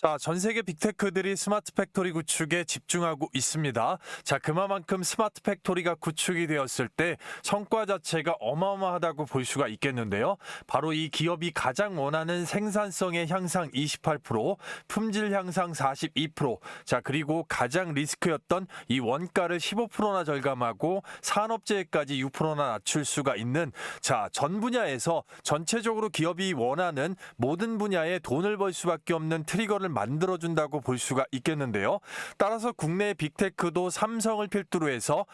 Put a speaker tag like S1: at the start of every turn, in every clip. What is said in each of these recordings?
S1: 자, 전 세계 빅테크들이 스마트 팩토리 구축에 집중하고 있습니다. 자, 그만큼 스마트 팩토리가 구축이 되었을 때 성과 자체가 어마어마하다고 볼 수가 있겠는데요. 바로 이 기업이 가장 원하는 생산성의 향상 28%, 품질 향상 42%, 자, 그리고 가장 리스크였던 이 원가를 15%나 절감하고 산업재해까지 6%나 낮출 수가 있는, 자, 전 분야에서 전체적으로 기업이 원하는 모든 분야에 돈을 벌 수밖에 없는 트리거를 만들어준다고 볼 수가 있겠는데요. 따라서 국내 빅테크도 삼성을 필두로 해서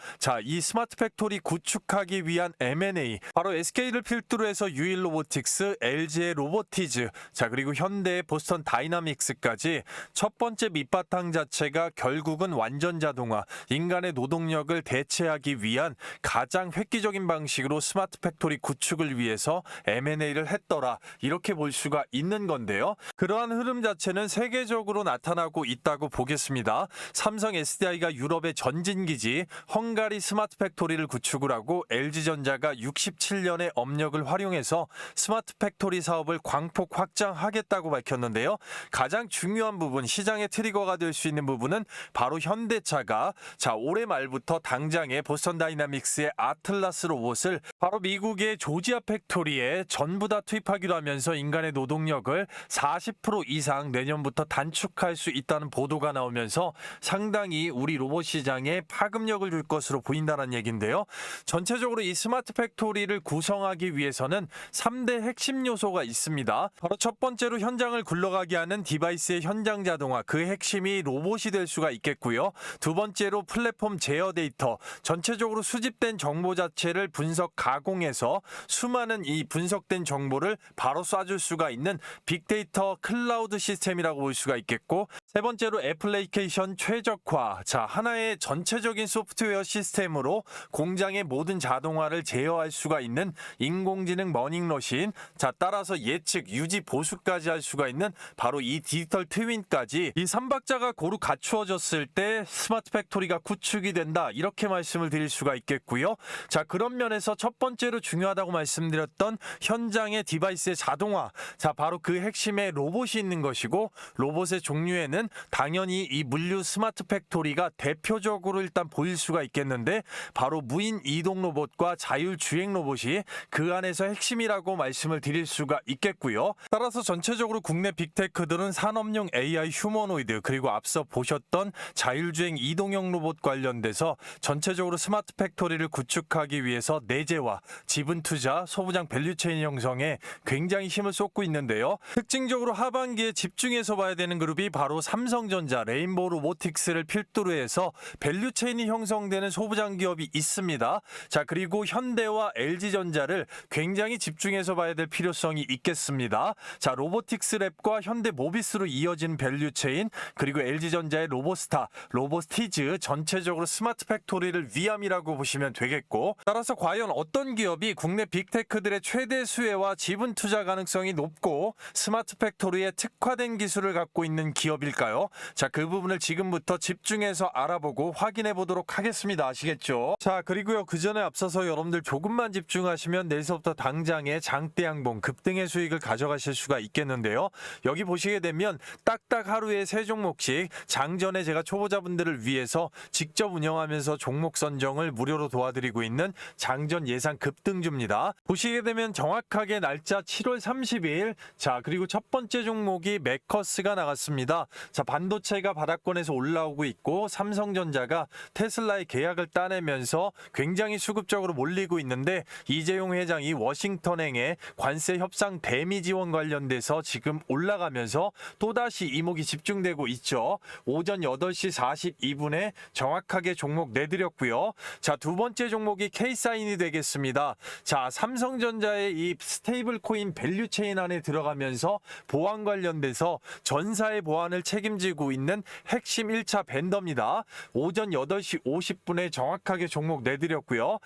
S1: 이 스마트 팩토리 구축하기 위한 M&A, 바로 SK를 필두로 해서 유일로보틱스, LG의 로보티즈, 그리고 현대의 보스턴 다이나믹스까지 첫 번째 밑바탕 자체가 결국은 완전 자동화, 인간의 노동력을 대체하기 위한 가장 획기적인 방식으로 스마트 팩토리 구축을 위해서 M&A를 했더라, 이렇게 볼 수가 있는 건데요. 그러한 흐름 자체는 세계적으로 나타나고 있다고 보겠습니다. 삼성 SDI가 유럽의 전진기지 헝가리 스마트 팩토리를 구축을 하고 LG전자가 67년의 업력을 활용해서 스마트 팩토리 사업을 광폭 확장하겠다고 밝혔는데요. 가장 중요한 부분, 시장의 트리거가 될 수 있는 부분은 바로 현대차가 올해 말부터 당장에 보스턴 다이나믹스의 아틀라스 로봇을 바로 미국의 조지아 팩토리에 전부 다 투입하기로 하면서 인간의 노동력을 40% 이상 내년부터 단축할 수 있다는 보도가 나오면서 상당히 우리 로봇 시장에 파급력을 줄 것으로 보인다는 얘기인데요. 전체적으로 이 스마트 팩토리를 구성하기 위해서는 3대 핵심 요소가 있습니다. 바로 첫 번째로 현장을 굴러가게 하는 디바이스의 현장 자동화, 그 핵심이 로봇이 될 수가 있겠고요. 두 번째로 플랫폼 제어 데이터, 전체적으로 수집된 정보 자체를 분석 가공해서 수많은 이 분석된 정보를 바로 쏴줄 수가 있는 빅데이터 클라우드 시스템이라고 볼 수가 있겠고, 세 번째로 애플리케이션 최적화, 하나의 전체적인 소프트웨어 시스템으로 공장의 모든 자동화를 제어할 수가 있는 인공지능 머닝머신, 따라서 예측, 유지, 보수까지 할 수가 있는 바로 이 디지털 트윈까지, 이 3박자가 고루 갖추어졌을 때 스마트 팩토리가 구축이 된다, 이렇게 말씀을 드릴 수가 있겠고요. 그런 면에서 첫 번째로 중요하다고 말씀드렸던 현장의 디바이스의 자동화, 바로 그 핵심에 로봇이 있는 것이고, 로봇의 종류에는 당연히 이 물류 스마트 팩토리가 대표적으로 일단 보일 수가 있겠는데, 바로 무인 이동 로봇과 자율 주행 로봇이 그 안에서 핵심이라고 말씀을 드릴 수가 있겠고요. 따라서 전체적으로 국내 빅테크들은 산업용 AI 휴머노이드, 그리고 앞서 보셨던 자율주행 이동형 로봇 관련돼서 전체적으로 스마트 팩토리를 구축하기 위해서 내재화, 지분 투자, 소부장 밸류체인 형성에 굉장히 힘을 쏟고 있는데요. 특징적으로 하반기에 집중해서 봐야 되는 그룹이 바로 삼성전자, 레인보우 로보틱스를 필두로 해서 밸류체인이 형성되는 소부장 기업이 있습니다. 그리고 현대와 LG전자를 굉장히 집중해서 봐야 될 필요성이 있겠습니다. 로보틱스 랩과 현대 모비스로 이어진 밸류체인, 그리고 LG전자의 로보스타, 로보스티즈, 전체적으로 스마트 팩토리를 위함이라고 보시면 되겠고, 따라서 과연 어떤 기업이 국내 빅테크들의 최대 수혜와 지분 투자 가능성이 높고 스마트 팩토리에 특화된 기술을 갖고 있는 기업일까요? 그 부분을 지금부터 집중해서 알아보고 확인해 보도록 하겠습니다. 아시겠죠? 그리고요, 그 전에 앞서서 여러분들 조금만 집중하시면 내일서부터 당장에 장대 양봉, 급등의 수익을 가져가실 수가 있겠는데요. 여기 보시게 되면 딱딱 하루에 3종목씩 장전에 제가 초보자분들을 위해서 직접 운영하면서 종목 선정을 무료로 도와드리고 있는 장전 예상 급등주입니다. 보시게 되면 정확하게 날짜 7월 30일, 그리고 첫 번째 종목이 메커스가 나갔습니다. 반도체가 바닥권에서 올라오고 있고, 삼성전자가 테슬라의 계약을 따내면서 굉장히 수급적으로 몰리고 있는데, 이재용 회장이 워싱턴행의 관세 협상 대미 지원 관련돼서 지금 올라가면서 또다시 이목이 집중되고 있죠. 오전 8시 42분에 정확하게 종목 내드렸고요. 두 번째 종목이 K사인이 되겠습니다. 삼성전자의 이 스테이블 코인 밸류체인 안에 들어가면서 보안 관련돼서 전사의 보안을 책임지고 있는 핵심 1차 벤더입니다. 오전 8시 50분에 정확하게 종목 내드렸고요.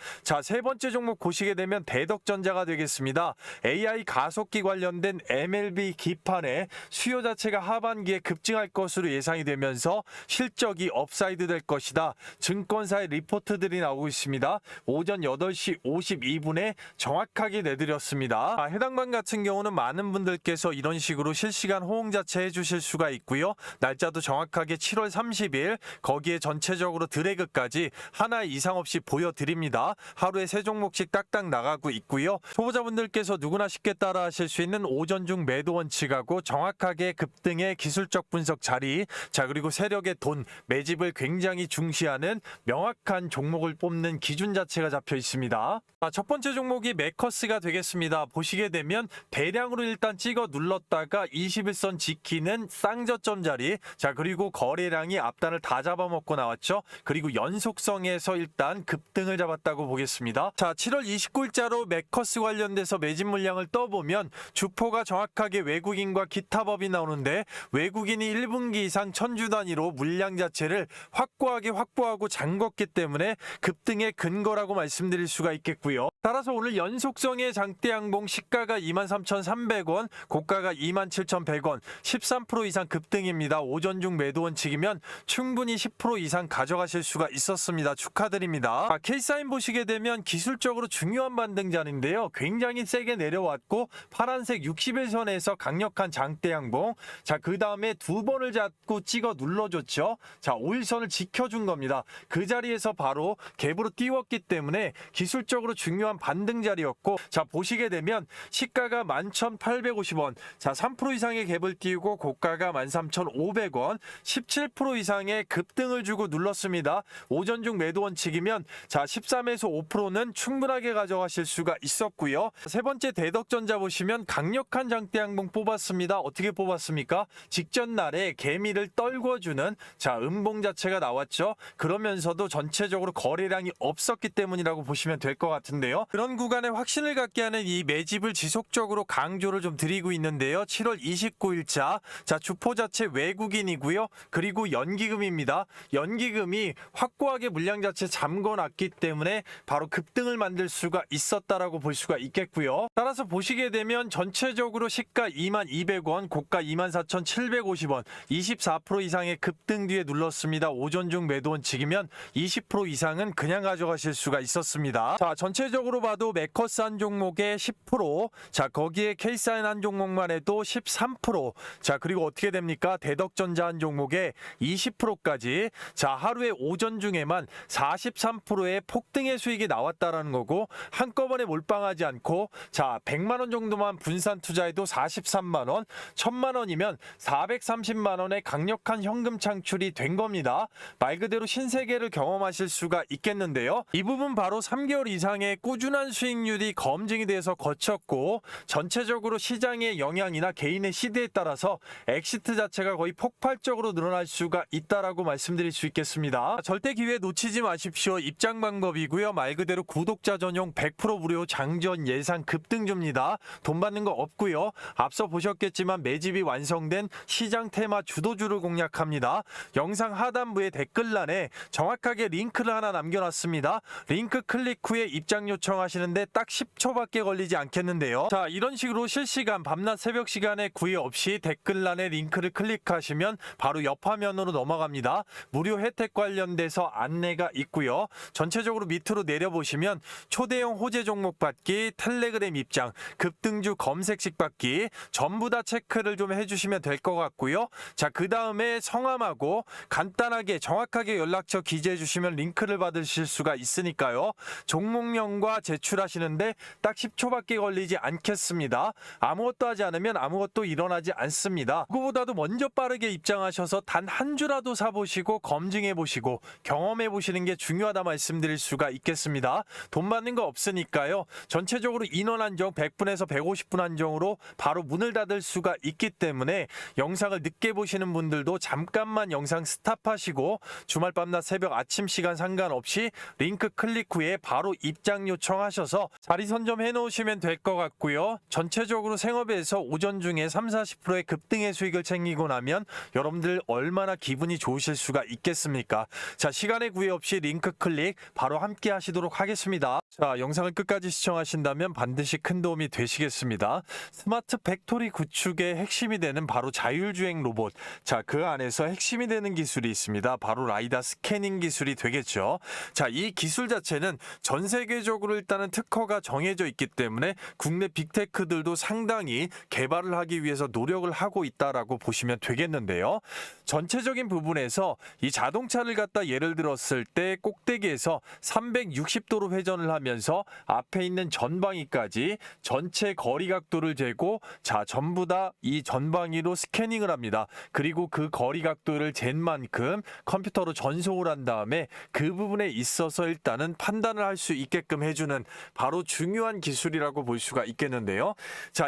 S1: 세 번째 종목 보시게 되면 대덕전자가 되겠습니다. AI 가속기 관련된 MLB 기판의 수요 자체가 하반기에 급증할 것으로 예상이 되면서 실적이 업사이드 될 것이다, 증권사의 리포트들이 나오고 있습니다. 오전 8시 52분에 정확하게 내드렸습니다. 해당 방 같은 경우는 많은 분들께서 이런 식으로 실시간 호응 자체 주실 수가 있고요. 날짜도 정확하게 7월 30일, 거기에 전체적으로 드래그까지 하나 이상 없이 보여드립니다. 하루에 3종목씩 딱딱 나가고 있고요. 초보자분들께서 누구나 쉽게 따라 하실 수 있는 오전 중 매도 원칙하고 정확하게 급등의 기술적 분석 자리, 자 그리고 세력의 돈, 매집을 굉장히 중시하는 명확한 종목을 뽑는 기준 자체가 잡혀 있습니다. 첫 번째 종목이 매커스가 되겠습니다. 보시게 되면 대량으로 일단 찍어 눌렀다가 21선 지키는 쌍저점 자리, 자 그리고 거래량이 앞단을 다 잡아먹고 나왔죠. 그리고 연속성에서 일단 급등을 잡았다고 보겠습니다. 자 7월 29일자로 매커스 관련돼서 매집 물량을 떠보면 주포가 정확하게 외국인과 기타 법이 나오는데, 외국인이 1분기 이상 1000주 단위로 물량 자체를 확고하게 확보하고 잠궜기 때문에 급등의 근거라고 말씀드릴 수가 있겠고요. 따라서 오늘 연속성의 장대 양봉 시가가 23,300원, 고가가 27,100원, 13% 이상 급등입니다. 오전 중 매도 원칙이면 충분히 10% 이상 가져가실 수가 있었습니다. 축하드립니다. K사인 보시게 되면 기술적으로 중요한 반등자리인데요. 굉장히 세게 내려왔고 파란색 60일선에서 강력한 장대 양봉, 자 그 다음에 두 번을 잡고 찍어 눌러줬죠. 자 5일선을 지켜준 겁니다. 그 자리에서 바로 갭으로 띄웠기 때문에 기술적으로 중요한 반등 자리였고, 자 보시게 되면 시가가 11,850원, 자 3% 이상의 갭을 띄우고 고가가 13,500원, 17% 이상의 급등을 주고 눌렀습니다. 오전 중 매도 원칙이면 자 13에서 5%는 충분하게 가져가실 수가 있었고요. 세 번째 대덕전자 보시면 강력한 장대 양봉 뽑았습니다. 어떻게 뽑았습니까? 직전 날에 개미를 떨궈주는 자 음봉 자체가 나왔죠. 그러면서도 전체적으로 거래량이 없었기 때문이라고 보시면 될 것 같은데요. 그런 구간에 확신을 갖게 하는 이 매집을 지속적으로 강조를 좀 드리고 있는데요. 7월 29일자 자 주포 자체 외국인이고요. 그리고 연기금입니다. 연기금이 확고하게 물량 자체 잠궈놨기 때문에 바로 급등을 만들 수가 있었다라고 볼 수가 있겠고요. 따라서 보시게 되면 전체적으로 시가 22,200원, 고가 24,750원, 24% 이상의 급등 뒤에 눌렀습니다. 오전 중 매도 원칙이면 20% 이상은 그냥 가져가실 수가 있었습니다. 자 전체적으로 봐도 매커스 한 종목에 10%, 자 거기에 K사인 한 종목만 해도 13%, 자 그리고 어떻게 됩니까? 대덕전자 한 종목에 20%까지, 자 하루에 오전 중에만 43%의 폭등의 수익이 나왔다라는 거고, 한꺼번에 몰빵하지 않고 자 100만원 정도만 분산 투자해도 43만원, 1000만원이면 430만원의 강력한 현금 창출이 된 겁니다. 말 그대로 신세계를 경험하실 수가 있겠는데요. 이 부분 바로 3개월 이상의 꾸준한 수익률이 검증이 돼서 거쳤고, 전체적으로 시장의 영향이나 개인의 시대에 따라서 엑시트 자체가 거의 폭발적으로 늘어날 수가 있다라고 말씀드릴 수 있겠습니다. 절대 기회 놓치지 마십시오. 입장 방법이고요. 말 그대로 구독자 전용 100% 무료 장전 예상 급등주입니다. 돈 받는 거 없고요. 앞서 보셨겠지만 매집이 완성된 시장 테마 주도주를 공략합니다. 영상 하단부의 댓글란에 정확하게 링크를 하나 남겨놨습니다. 링크 클릭 후에 입장 요청하시는데 딱 10초밖에 걸리지 않겠는데요. 자 이런 식으로 실시간 밤낮 새벽 시간에 구애 없이 댓글란에 링크를 클릭하시면 바로 옆 화면으로 넘어갑니다. 무료 혜택 관련돼서 안내가 있고요. 전체적으로 밑으로 내려보시면 초대형 호재 종목 받기, 텔레그램 입장, 급등주 검색식 받기 전부 다 체크를 좀 해주시면 될 것 같고요. 자 그 다음에 성함하고 간단하게 정확하게 연락처 기재해 주시면 링크를 받으실 수가 있으니까요. 종목명과 제출하시는데 딱 10초밖에 걸리지 않겠습니다. 아무것도 하지 않으면 아무것도 일어나지 않습니다. 그거보다도 먼저 빠르게 입장하셔서 단 한 주라도 사보시고 검증해보시고 경험해보시는 게 중요하다 말씀드릴 수가 있겠습니다. 돈 받는 거 없으니까요. 전체적으로 인원 한정 100분에서 150분 한정으로 바로 문을 닫을 수가 있기 때문에 영상을 늦게 보시는 분들도 잠깐만 영상 스탑하시고 주말 밤낮 새벽 아침 시간 상관없이 링크 클릭 후에 바로 입장 요청하셔서 자리 선점해 놓으시면 될 것 같고요. 전체적으로 생업에서 오전 중에 30-40%의 급등의 수익을 챙기고 나면 여러분들 얼마나 기분이 좋으실 수가 있겠습니까? 자 시간의 구애 없이 링크 클릭 바로 함께 하시도록 하겠습니다. 자 영상을 끝까지 시청하신다면 반드시 큰 도움이 되시겠습니다. 스마트 팩토리 구축의 핵심이 되는 바로 자율주행 로봇, 자 그 안에서 핵심이 되는 기술이 있습니다. 바로 라이다 스캐닝 기술이 되겠죠. 자 이 기술 자체는 전 세계적으로 일단은 특허가 정해져 있기 때문에 국내 빅테크들도 상당히 개발을 하기 위해서 노력을 하고 하고 있다라고 보시면 되겠는데요. 전체적인 부분에서 이 자동차를 갖다 예를 들었을 때 꼭대기에서 360도로 회전을 하면서 앞에 있는 전방위까지 전체 거리 각도를 재고 전부 다 이 전방위로 스캐닝을 합니다. 그리고 그 거리 각도를 잰 만큼 컴퓨터로 전송을 한 다음에 그 부분에 있어서 일단은 판단을 할 수 있게끔 해주는 바로 중요한 기술이라고 볼 수가 있겠는데요.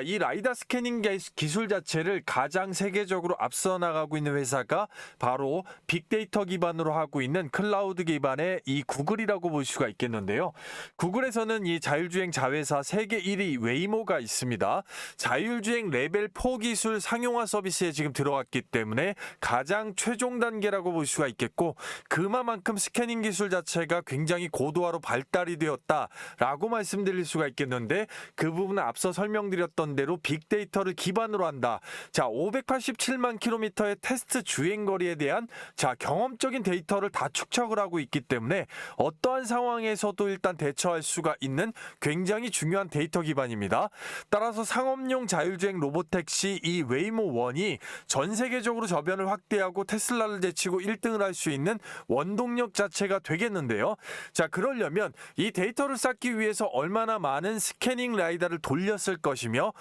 S1: 이 라이다 스캐닝 기술 자체를 가장 세계적으로 앞서 나가고 있는 회사가 바로 빅데이터 기반으로 하고 있는 클라우드 기반의 이 구글이라고 볼 수가 있겠는데요. 구글에서는 이 자율주행 자회사 세계 1위 웨이모가 있습니다. 자율주행 레벨 4 기술 상용화 서비스에 지금 들어갔기 때문에 가장 최종 단계라고 볼 수가 있겠고, 그만큼 스캐닝 기술 자체가 굉장히 고도화로 발달이 되었다라고 말씀드릴 수가 있겠는데, 그 부분은 앞서 설명드렸던 대로 빅데이터를 기반으로 한다. 587만 킬로미터의 테스트 주행거리에 대한 경험적인 데이터를 다 축적을 하고 있기 때문에 어떠한 상황에서도 일단 대처할 수가 있는 굉장히 중요한 데이터 기반입니다. 따라서 상업용 자율주행 로보택시 이 웨이모 1이 전 세계적으로 저변을 확대하고 테슬라를 제치고 1등을 할 수 있는 원동력 자체가 되겠는데요. 그러려면 이 데이터를 쌓기 위해서 얼마나 많은 스캐닝 라이다를 돌렸을 것이며,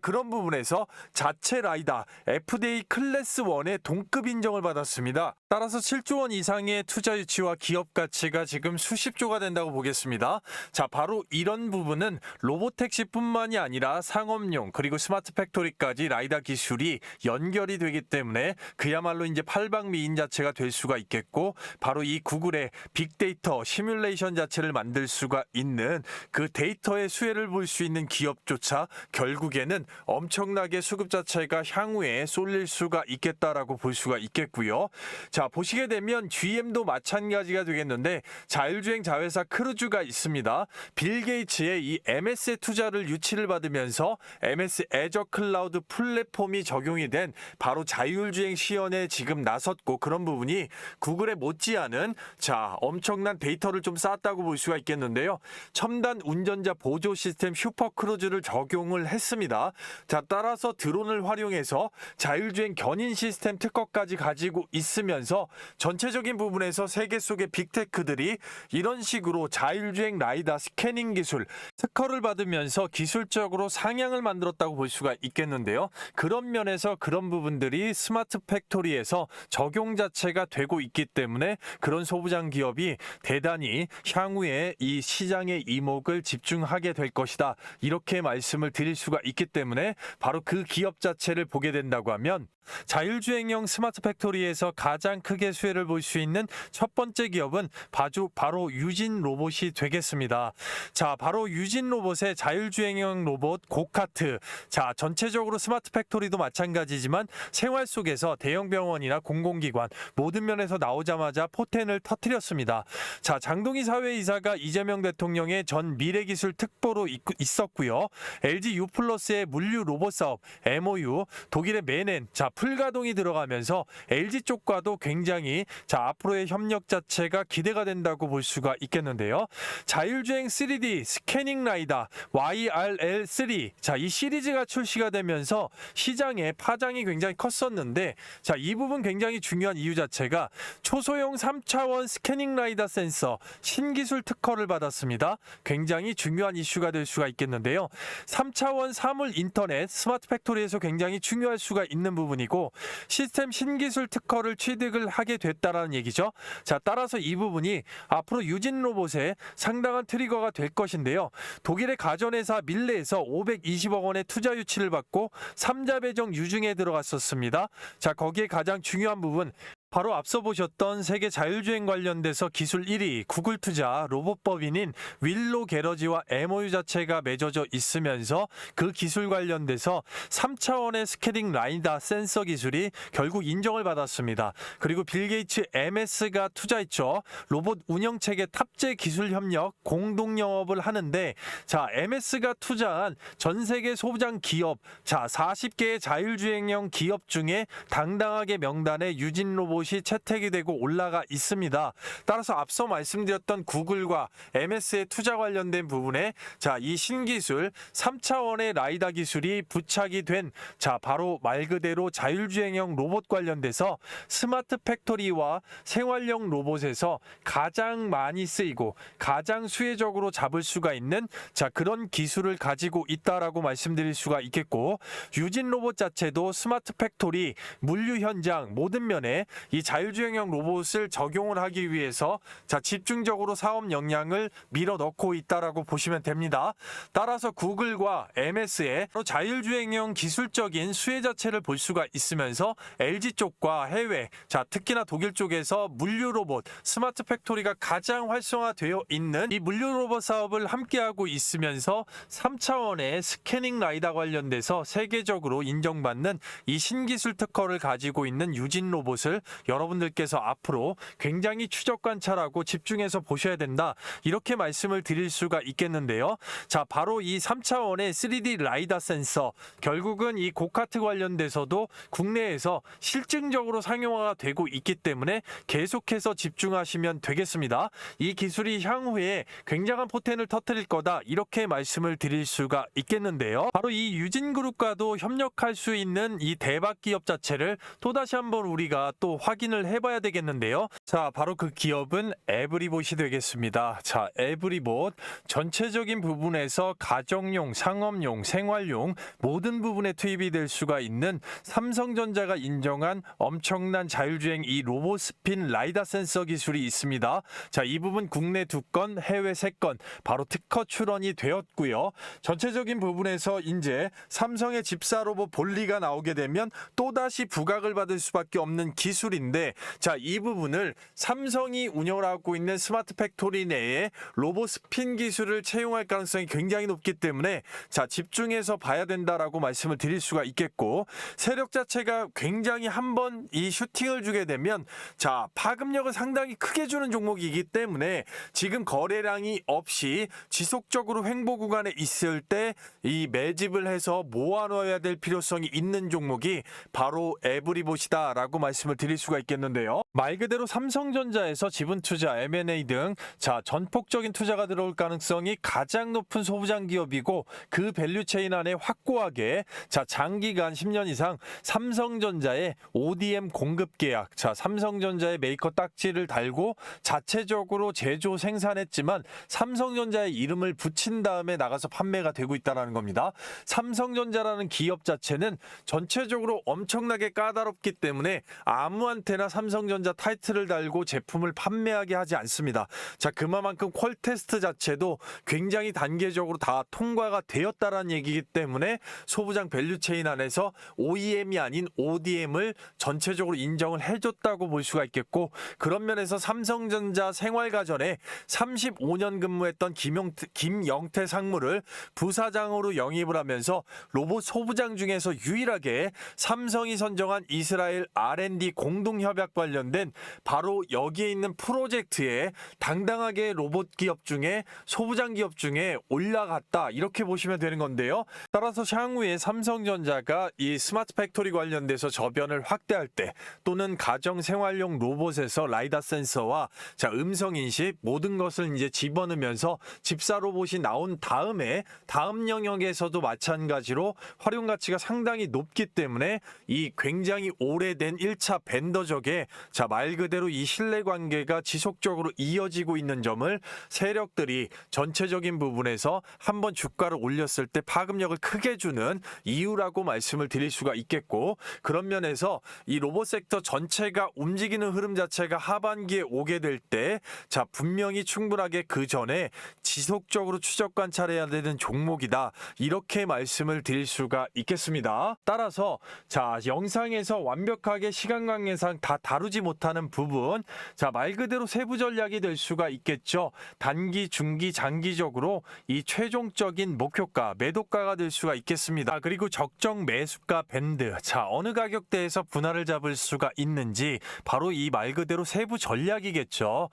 S1: 그런 부분에서 자체 라이다 FDA 클래스 1의 동급 인정을 받았습니다. 따라서 7조 원 이상의 투자 유치와 기업 가치가 지금 수십조가 된다고 보겠습니다. 바로 이런 부분은 로보택시뿐만이 아니라 상업용 그리고 스마트 팩토리까지 라이다 기술이 연결이 되기 때문에 그야말로 이제 팔방미인 자체가 될 수가 있겠고, 바로 이 구글의 빅데이터 시뮬레이션 자체를 만들 수가 있는 그 데이터의 수혜를 볼 수 있는 기업조차 결국에는 엄청나게 수급 자체가 향후에 쏠릴 수가 있겠다라고 볼 수가 있겠고요. 보시게 되면 GM도 마찬가지가 되겠는데, 자율주행 자회사 크루즈가 있습니다. 빌 게이츠의 이 MS의 투자를 유치를 받으면서 MS 애저 클라우드 플랫폼이 적용이 된 바로 자율주행 시연에 지금 나섰고, 그런 부분이 구글에 못지않은 엄청난 데이터를 좀 쌓았다고 볼 수가 있겠는데요. 첨단 운전자 보조 시스템 슈퍼 크루즈를 적용을 했습니다. 따라서 드론을 활용해서 자율주행 견인 시스템 특허까지 가지고 있으면서 전체적인 부분에서 세계 속의 빅테크들이 이런 식으로 자율주행 라이다 스캐닝 기술 특허를 받으면서 기술적으로 상향을 만들었다고 볼 수가 있겠는데요. 그런 면에서 그런 부분들이 스마트 팩토리에서 적용 자체가 되고 있기 때문에 그런 소부장 기업이 대단히 향후에 이 시장의 이목을 집중하게 될 것이다, 이렇게 말씀을 드릴 수가 있기 때문에 바로 그 기업 자체를 보게 된다고 하면 자율주행형 스마트 팩토리에서 가장 크게 수혜를 볼 수 있는 첫 번째 기업은 바로 유진 로봇이 되겠습니다. 바로 유진 로봇의 자율주행형 로봇 고카트. 전체적으로 스마트 팩토리도 마찬가지지만 생활 속에서 대형 병원이나 공공기관 모든 면에서 나오자마자 포텐을 터뜨렸습니다. 장동희 사회이사가 이재명 대통령의 전 미래기술 특보로 있었고요. LG U+의 물류 로봇 사업 MOU, 독일의 메넨 풀가동이 들어가면서 LG 쪽과도 굉장히 앞으로의 협력 자체가 기대가 된다고 볼 수가 있겠는데요. 자율주행 3D 스캐닝 라이다 YRL3, 이 시리즈가 출시가 되면서 시장의 파장이 굉장히 컸었는데, 이 부분 굉장히 중요한 이유 자체가 초소형 3차원 스캐닝 라이다 센서 신기술 특허를 받았습니다. 굉장히 중요한 이슈가 될 수가 있겠는데요. 3차원 사물 인터넷 스마트 팩토리에서 굉장히 중요할 수가 있는 부분이고, 시스템 신기술 특허를 취득을 하게 됐다라는 얘기죠. 따라서 이 부분이 앞으로 유진 로봇에 상당한 트리거가 될 것인데요. 독일의 가전회사 밀레에서 520억 원의 투자 유치를 받고 3자 배정 유증에 들어갔었습니다. 거기에 가장 중요한 부분, 바로 앞서 보셨던 세계 자율주행 관련돼서 기술 1위 구글 투자 로봇법인인 윌로 게러지와 MOU 자체가 맺어져 있으면서 그 기술 관련돼서 3차원의 스캐닝 라이다 센서 기술이 결국 인정을 받았습니다. 그리고 빌 게이츠 MS가 투자했죠. 로봇 운영체계 탑재 기술 협력 공동 영업을 하는데, MS가 투자한 전 세계 소부장 기업 40개의 자율주행형 기업 중에 당당하게 명단에 유진 로봇 로봇이 채택이 되고 올라가 있습니다. 따라서 앞서 말씀드렸던 구글과 MS의 투자 관련된 부분에 이 신기술 3차원의 라이다 기술이 부착이 된 바로 말 그대로 자율주행형 로봇 관련돼서 스마트 팩토리와 생활용 로봇에서 가장 많이 쓰이고 가장 수혜적으로 잡을 수가 있는 그런 기술을 가지고 있다라고 말씀드릴 수가 있겠고, 유진 로봇 자체도 스마트 팩토리, 물류 현장 모든 면에 이 자율주행형 로봇을 적용을 하기 위해서 집중적으로 사업 역량을 밀어넣고 있다라고 보시면 됩니다. 따라서 구글과 MS의 자율주행형 기술적인 수혜 자체를 볼 수가 있으면서 LG 쪽과 해외, 특히나 독일 쪽에서 물류 로봇, 스마트 팩토리가 가장 활성화되어 있는 이 물류 로봇 사업을 함께하고 있으면서 3차원의 스캐닝 라이다 관련돼서 세계적으로 인정받는 이 신기술 특허를 가지고 있는 유진 로봇을 여러분들께서 앞으로 굉장히 추적 관찰하고 집중해서 보셔야 된다, 이렇게 말씀을 드릴 수가 있겠는데요. 바로 이 3차원의 3D 라이다 센서, 결국은 이 고카트 관련돼서도 국내에서 실증적으로 상용화가 되고 있기 때문에 계속해서 집중하시면 되겠습니다. 이 기술이 향후에 굉장한 포텐을 터뜨릴 거다, 이렇게 말씀을 드릴 수가 있겠는데요. 바로 이 유진그룹과도 협력할 수 있는 이 대박 기업 자체를 또다시 한번 우리가 또 확인을 해봐야 되겠는데요. 바로 그 기업은 에브리봇이 되겠습니다. 에브리봇 전체적인 부분에서 가정용, 상업용, 생활용 모든 부분에 투입이 될 수가 있는 삼성전자가 인정한 엄청난 자율주행 이 로봇 스핀 라이다 센서 기술이 있습니다. 이 부분 국내 2건, 해외 3건 바로 특허 출원이 되었고요. 전체적인 부분에서 이제 삼성의 집사 로봇 볼리가 나오게 되면 또다시 부각을 받을 수밖에 없는 기술인데, 이 부분을 삼성이 운영을 하고 있는 스마트 팩토리 내에 로봇 스핀 기술을 채용할 가능성이 굉장히 높기 때문에 집중해서 봐야 된다라고 말씀을 드릴 수가 있겠고, 세력 자체가 굉장히 한번 이 슈팅을 주게 되면 파급력을 상당히 크게 주는 종목이기 때문에 지금 거래량이 없이 지속적으로 횡보 구간에 있을 때 이 매집을 해서 모아놓아야 될 필요성이 있는 종목이 바로 에브리봇이다라고 말씀을 드릴 수가 있겠는데요. 말 그대로 삼성전자에서 지분 투자, M&A 등 전폭적인 투자가 들어올 가능성이 가장 높은 소부장 기업이고, 그 밸류체인 안에 확고하게 장기간 10년 이상 삼성전자의 ODM 공급 계약, 삼성전자의 메이커 딱지를 달고 자체적으로 제조 생산했지만 삼성전자의 이름을 붙인 다음에 나가서 판매가 되고 있다는 겁니다. 삼성전자라는 기업 자체는 전체적으로 엄청나게 까다롭기 때문에 아무한테나 삼성전자 타이틀을 달고 제품을 판매하게 하지 않습니다. 그만큼 퀄 테스트 자체도 굉장히 단계적으로 다 통과가 되었다라는 얘기이기 때문에 소부장 밸류체인 안에서 OEM이 아닌 ODM을 전체적으로 인정을 해줬다고 볼 수가 있겠고, 그런 면에서 삼성전자 생활가전에 35년 근무했던 김영태 상무를 부사장으로 영입을 하면서 로봇 소부장 중에서 유일하게 삼성이 선정한 이스라엘 R&D 공동협약 관련된 바로 여기에 있는 프로젝트에 당당하게 로봇 기업 중에 소부장 기업 중에 올라갔다, 이렇게 보시면 되는 건데요. 따라서 향후에 삼성전자가 이 스마트 팩토리 관련돼서 저변을 확대할 때, 또는 가정 생활용 로봇에서 라이다 센서와 음성 인식 모든 것을 이제 집어넣으면서 집사 로봇이 나온 다음에 다음 영역에서도 마찬가지로 활용 가치가 상당히 높기 때문에 이 굉장히 오래된 1차 벤더적에 말 그대로 이 신뢰 관계가 지속적으로 이어지고 있는 점을 세력들이 전체적인 부분에서 한번 주가를 올렸을 때 파급력을 크게 주는 이유라고 말씀을 드릴 수가 있겠고, 그런 면에서 이 로봇 섹터 전체가 움직이는 흐름 자체가 하반기에 오게 될 때 분명히 충분하게 그 전에 지속적으로 추적 관찰해야 되는 종목이다, 이렇게 말씀을 드릴 수가 있겠습니다. 따라서 영상에서 완벽하게 시간 관계상 다 다루지 못하는 부분, 말 그대로 세부 전략이 될 수가 있겠죠. 단기, 중기, 장기적으로 이 최종적인 목표가, 매도가가 될 수가 있겠습니다. 그리고 적정 매수가 밴드, 어느 가격대에서 분할을 잡을 수가 있는지 바로 이 말 그대로 세부 전략이겠죠.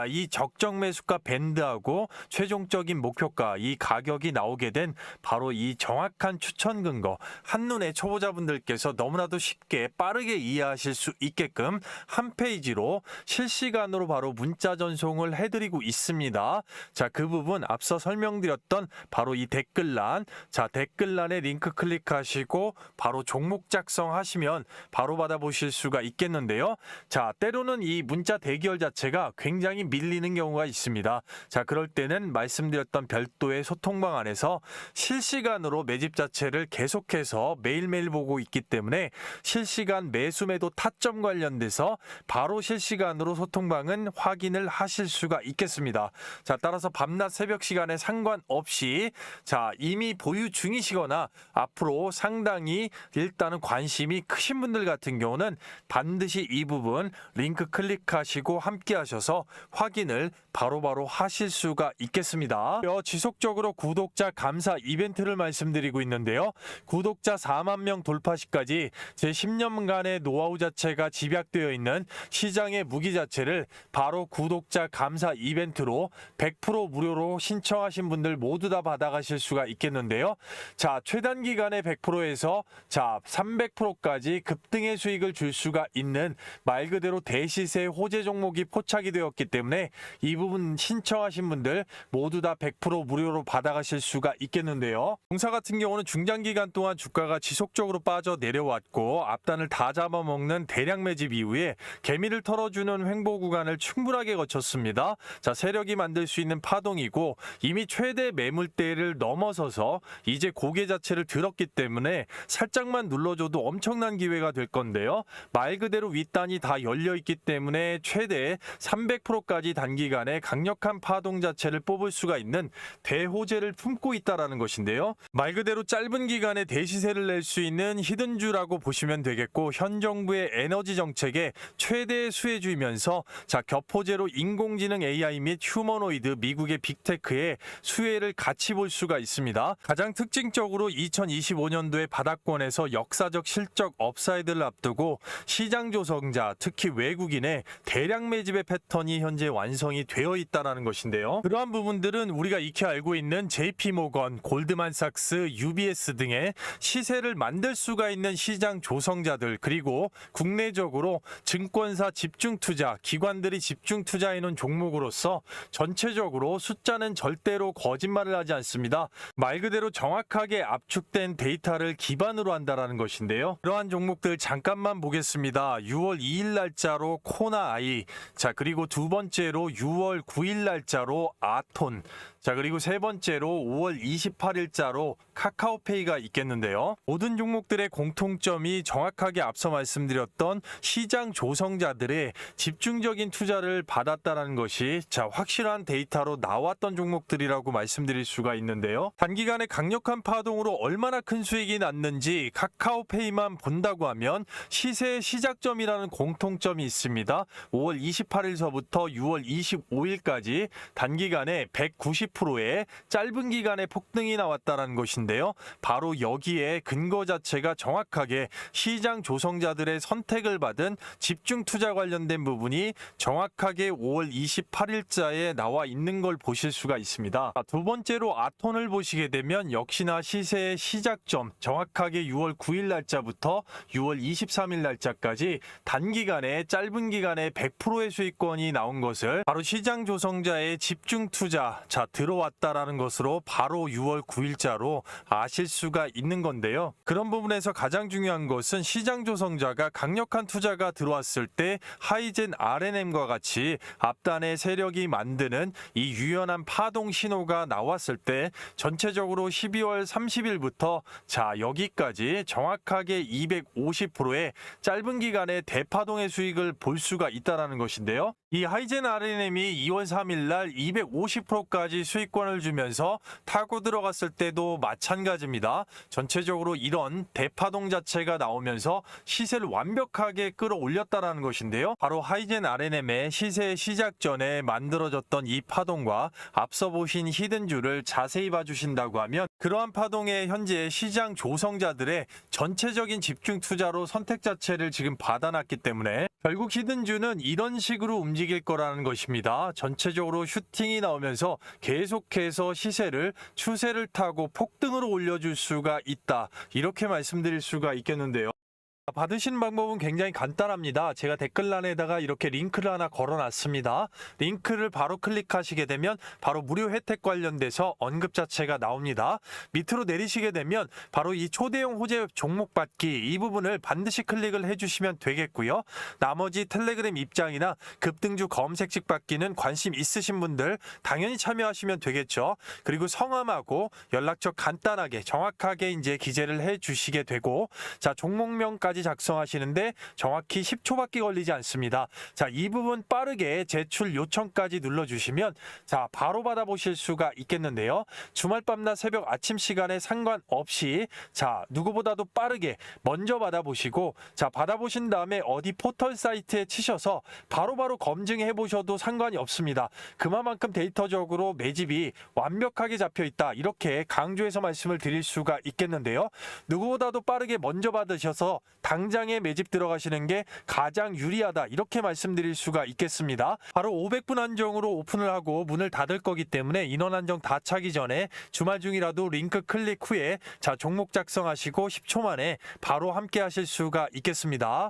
S1: 이 적정 매수가 밴드하고 최종적인 목표가, 이 가격이 나오게 된 바로 이 정확한 추천 근거, 한눈에 초보자분들께서 너무나도 쉽게 빠르게 이해하실 수 있게 있게끔 한 페이지로 실시간으로 바로 문자 전송을 해드리고 있습니다. 자, 그 부분 앞서 설명드렸던 바로 이 댓글란, 자, 댓글란에 링크 클릭하시고 바로 종목 작성하시면 바로 받아보실 수가 있겠는데요. 자, 때로는 이 문자 대기열 자체가 굉장히 밀리는 경우가 있습니다. 자, 그럴 때는 말씀드렸던 별도의 소통방 안에서 실시간으로 매집 자체를 계속해서 매일매일 보고 있기 때문에 실시간 매수 매도 타점 관련돼서 바로 실시간으로 소통방은 확인을 하실 수가 있겠습니다. 자, 따라서 밤낮 새벽 시간에 상관없이 자, 이미 보유 중이시거나 앞으로 상당히 일단은 관심이 크신 분들 같은 경우는 반드시 이 부분 링크 클릭하시고 함께 하셔서 확인을 바로바로 하실 수가 있겠습니다. 지속적으로 구독자 감사 이벤트를 말씀드리고 있는데요. 구독자 4만 명 돌파 시까지 제 10년간의 노하우 자체가 집약되어 있는 시장의 무기 자체를 바로 구독자 감사 이벤트로 100% 무료로 신청하신 분들 모두 다 받아가실 수가 있겠는데요. 자, 최단 기간에 100%에서 자 300%까지 급등의 수익을 줄 수가 있는 말 그대로 대시세 호재 종목이 포착이 되었기 때문에 이 부분 신청하신 분들 모두 다 100% 무료로 받아가실 수가 있겠는데요. 공사 같은 경우는 중장기간 동안 주가가 지속적으로 빠져 내려왔고 앞단을 다 잡아먹는 대량 매집 이후에 개미를 털어주는 횡보 구간을 충분하게 거쳤습니다. 자, 세력이 만들 수 있는 파동이고 이미 최대 매물대를 넘어서서 이제 고개 자체를 들었기 때문에 살짝만 눌러줘도 엄청난 기회가 될 건데요. 말 그대로 윗단이 다 열려있기 때문에 최대 300%까지 단기간에 강력한 파동 자체를 뽑을 수가 있는 대호재를 품고 있다는 것인데요. 말 그대로 짧은 기간에 대시세를 낼 수 있는 히든주라고 보시면 되겠고 현 정부의 에너지 정책의 최대 수혜주이면서 자, 겹호재로 인공지능 AI 및 휴머노이드 미국의 빅테크의 수혜를 같이 볼 수가 있습니다. 가장 특징적으로 2025년도에 바닥권에서 역사적 실적 업사이드를 앞두고 시장 조성자 특히 외국인의 대량 매집의 패턴이 현재 완성이 되어 있다는 것인데요. 그러한 부분들은 우리가 익히 알고 있는 JP모건, 골드만삭스, UBS 등의 시세를 만들 수가 있는 시장 조성자들 그리고 국내적으로 증권사 집중 투자, 기관들이 집중 투자해놓은 종목으로서 전체적으로 숫자는 절대로 거짓말을 하지 않습니다. 말 그대로 정확하게 압축된 데이터를 기반으로 한다는 것인데요. 그러한 종목들 잠깐만 보겠습니다. 6월 2일 날짜로 코나아이, 자, 그리고 두 번째로 6월 9일 날짜로 아톤, 자, 그리고 세 번째로 5월 28일자로 카카오페이가 있겠는데요. 모든 종목들의 공통점이 정확하게 앞서 말씀드렸던 시장 조성자들의 집중적인 투자를 받았다는 것이 자, 확실한 데이터로 나왔던 종목들이라고 말씀드릴 수가 있는데요. 단기간에 강력한 파동으로 얼마나 큰 수익이 났는지 카카오페이만 본다고 하면 시세의 시작점이라는 공통점이 있습니다. 5월 28일서부터 6월 25일까지 단기간에 190%의 짧은 기간에 폭등이 나왔다는 것인데요. 바로 여기에 근거 자체가 정확하게 시장 조성자들의 선택을 받은 집중 투자 관련된 부분이 정확하게 5월 28일자에 나와 있는 걸 보실 수가 있습니다. 두 번째로 아톤을 보시게 되면 역시나 시세의 시작점 정확하게 6월 9일 날짜부터 6월 23일 날짜까지 단기간에 짧은 기간에 100%의 수익권이 나온 것을 바로 시장 조성자의 집중 투자 자 들어왔다라는 것으로 바로 6월 9일자로 아실 수가 있는 건데요. 그런 부분에서 가장 중요한 것은 시장 조성자가 강력한 투자가 들어왔을 때 하이젠 RNM과 같이 앞단의 세력이 만드는 이 유연한 파동 신호가 나왔을 때 전체적으로 12월 30일부터 자 여기까지 정확하게 250%의 짧은 기간의 대파동의 수익을 볼 수가 있다는 것인데요. 이 하이젠 RNM이 2월 3일 날 250%까지 수익권을 주면서 타고 들어갔을 때도 마찬가지입니다. 전체적으로 이런 대파동 자체가 나오면서 시세를 완벽하게 끌어올렸다는 것인데요. 바로 하이젠 RNM의 시세 시작 전에 만들어졌던 이 파동과 앞서 보신 히든주를 자세히 봐주신다고 하면 그러한 파동에 현재 시장 조성자들의 전체적인 집중 투자로 선택 자체를 지금 받아놨기 때문에 결국 히든주는 이런 식으로 움직일 거라는 것입니다. 전체적으로 슈팅이 나오면서 계속해서 시세를 추세를 타고 폭등으로 올려줄 수가 있다. 이렇게 말씀드릴 수가 있겠는데요. 받으시는 방법은 굉장히 간단합니다. 제가 댓글란에다가 이렇게 링크를 하나 걸어놨습니다. 링크를 바로 클릭하시게 되면 바로 무료 혜택 관련돼서 언급 자체가 나옵니다. 밑으로 내리시게 되면 바로 이 초대형 호재 종목 받기 이 부분을 반드시 클릭을 해주시면 되겠고요. 나머지 텔레그램 입장이나 급등주 검색식 받기는 관심 있으신 분들 당연히 참여하시면 되겠죠. 그리고 성함하고 연락처 간단하게 정확하게 이제 기재를 해주시게 되고, 자, 종목명까지 작성하시는데 정확히 10초밖에 걸리지 않습니다. 자, 이 부분 빠르게 제출 요청까지 눌러주시면 자, 바로 받아보실 수가 있겠는데요. 주말 밤낮 새벽 아침 시간에 상관없이 자, 누구보다도 빠르게 먼저 받아보시고, 자, 받아보신 다음에 어디 포털 사이트에 치셔서 바로바로 검증해 보셔도 상관이 없습니다. 그만큼 데이터적으로 매집이 완벽하게 잡혀 있다, 이렇게 강조해서 말씀을 드릴 수가 있겠는데요. 누구보다도 빠르게 먼저 받으셔서 당장에 매집 들어가시는 게 가장 유리하다, 이렇게 말씀드릴 수가 있겠습니다. 바로 500분 한정으로 오픈을 하고 문을 닫을 거기 때문에 인원 한정 다 차기 전에 주말 중이라도 링크 클릭 후에 자, 종목 작성하시고 10초 만에 바로 함께 하실 수가 있겠습니다.